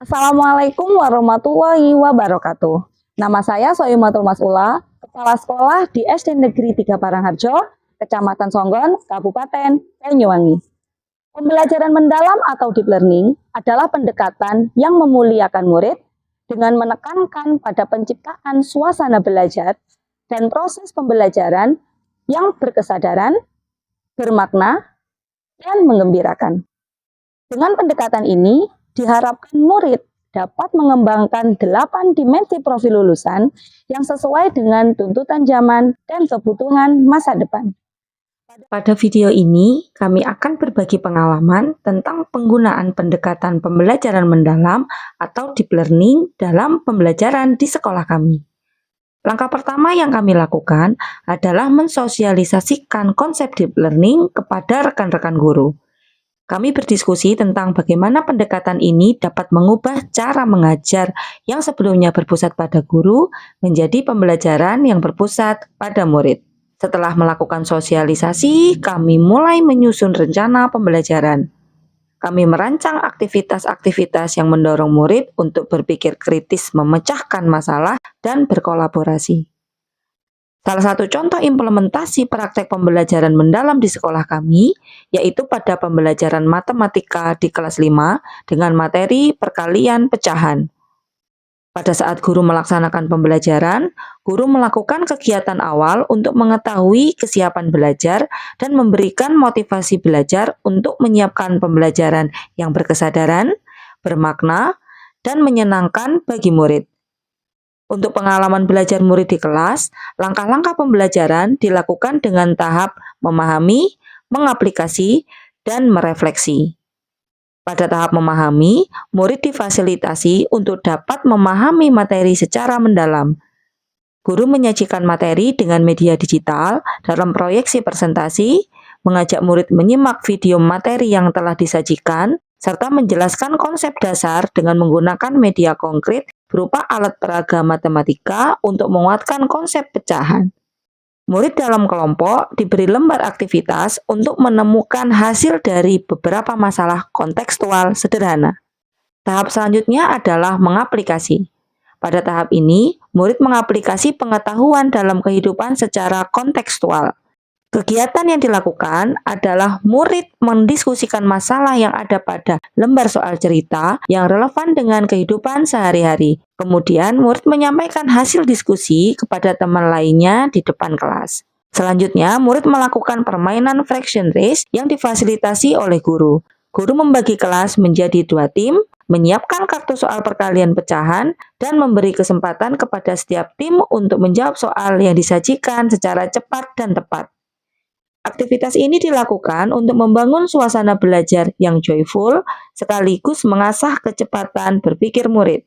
Assalamualaikum warahmatullahi wabarakatuh. Nama saya Soimatul Masula, Kepala Sekolah di SD Negeri 3 Parangharjo, Kecamatan Songgon, Kabupaten Banyuwangi. Pembelajaran mendalam atau deep learning adalah pendekatan yang memuliakan murid dengan menekankan pada penciptaan suasana belajar dan proses pembelajaran yang berkesadaran, bermakna, dan menggembirakan. Dengan pendekatan ini, diharapkan murid dapat mengembangkan 8 dimensi profil lulusan yang sesuai dengan tuntutan zaman dan kebutuhan masa depan. Pada video ini, kami akan berbagi pengalaman tentang penggunaan pendekatan pembelajaran mendalam atau deep learning dalam pembelajaran di sekolah kami. Langkah pertama yang kami lakukan adalah mensosialisasikan konsep deep learning kepada rekan-rekan guru. Kami berdiskusi tentang bagaimana pendekatan ini dapat mengubah cara mengajar yang sebelumnya berpusat pada guru menjadi pembelajaran yang berpusat pada murid. Setelah melakukan sosialisasi, kami mulai menyusun rencana pembelajaran. Kami merancang aktivitas-aktivitas yang mendorong murid untuk berpikir kritis, memecahkan masalah, dan berkolaborasi. Salah satu contoh implementasi praktek pembelajaran mendalam di sekolah kami, yaitu pada pembelajaran matematika di kelas 5 dengan materi perkalian pecahan. Pada saat guru melaksanakan pembelajaran, guru melakukan kegiatan awal untuk mengetahui kesiapan belajar dan memberikan motivasi belajar untuk menyiapkan pembelajaran yang berkesadaran, bermakna, dan menyenangkan bagi murid. Untuk pengalaman belajar murid di kelas, langkah-langkah pembelajaran dilakukan dengan tahap memahami, mengaplikasi, dan merefleksi. Pada tahap memahami, murid difasilitasi untuk dapat memahami materi secara mendalam. Guru menyajikan materi dengan media digital dalam proyeksi presentasi, mengajak murid menyimak video materi yang telah disajikan, serta menjelaskan konsep dasar dengan menggunakan media konkret berupa alat peraga matematika untuk menguatkan konsep pecahan. Murid dalam kelompok diberi lembar aktivitas untuk menemukan hasil dari beberapa masalah kontekstual sederhana. Tahap selanjutnya adalah mengaplikasi. Pada tahap ini, murid mengaplikasi pengetahuan dalam kehidupan secara kontekstual. Kegiatan yang dilakukan adalah murid mendiskusikan masalah yang ada pada lembar soal cerita yang relevan dengan kehidupan sehari-hari. Kemudian, murid menyampaikan hasil diskusi kepada teman lainnya di depan kelas. Selanjutnya, murid melakukan permainan fraction race yang difasilitasi oleh guru. Guru membagi kelas menjadi 2 tim, menyiapkan kartu soal perkalian pecahan, dan memberi kesempatan kepada setiap tim untuk menjawab soal yang disajikan secara cepat dan tepat. Aktivitas ini dilakukan untuk membangun suasana belajar yang joyful sekaligus mengasah kecepatan berpikir murid.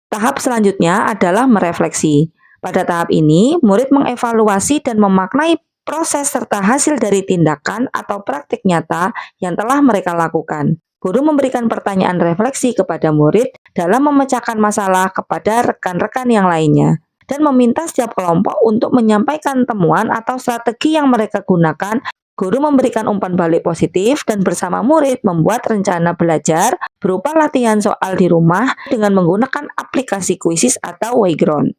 Tahap selanjutnya adalah merefleksi. Pada tahap ini, murid mengevaluasi dan memaknai proses serta hasil dari tindakan atau praktik nyata yang telah mereka lakukan. Guru memberikan pertanyaan refleksi kepada murid dalam memecahkan masalah kepada rekan-rekan yang lainnya, dan meminta setiap kelompok untuk menyampaikan temuan atau strategi yang mereka gunakan. Guru memberikan umpan balik positif dan bersama murid membuat rencana belajar berupa latihan soal di rumah dengan menggunakan aplikasi Quizzes atau Wayground.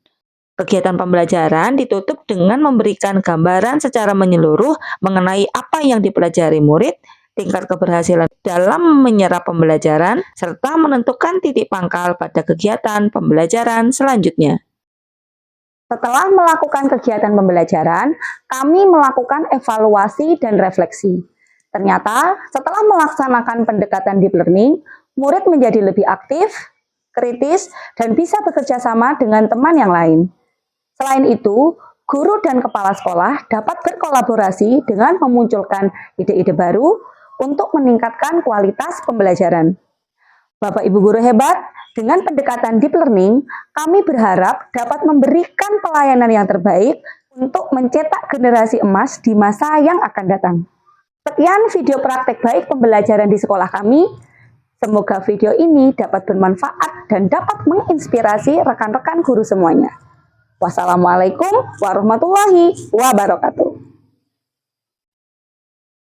Kegiatan pembelajaran ditutup dengan memberikan gambaran secara menyeluruh mengenai apa yang dipelajari murid, tingkat keberhasilan dalam menyerap pembelajaran, serta menentukan titik pangkal pada kegiatan pembelajaran selanjutnya. Setelah melakukan kegiatan pembelajaran, kami melakukan evaluasi dan refleksi. Ternyata, setelah melaksanakan pendekatan deep learning, murid menjadi lebih aktif, kritis, dan bisa bekerja sama dengan teman yang lain. Selain itu, guru dan kepala sekolah dapat berkolaborasi dengan memunculkan ide-ide baru untuk meningkatkan kualitas pembelajaran. Bapak Ibu guru hebat, dengan pendekatan deep learning, kami berharap dapat memberikan pelayanan yang terbaik untuk mencetak generasi emas di masa yang akan datang. Sekian video praktek baik pembelajaran di sekolah kami. Semoga video ini dapat bermanfaat dan dapat menginspirasi rekan-rekan guru semuanya. Wassalamualaikum warahmatullahi wabarakatuh.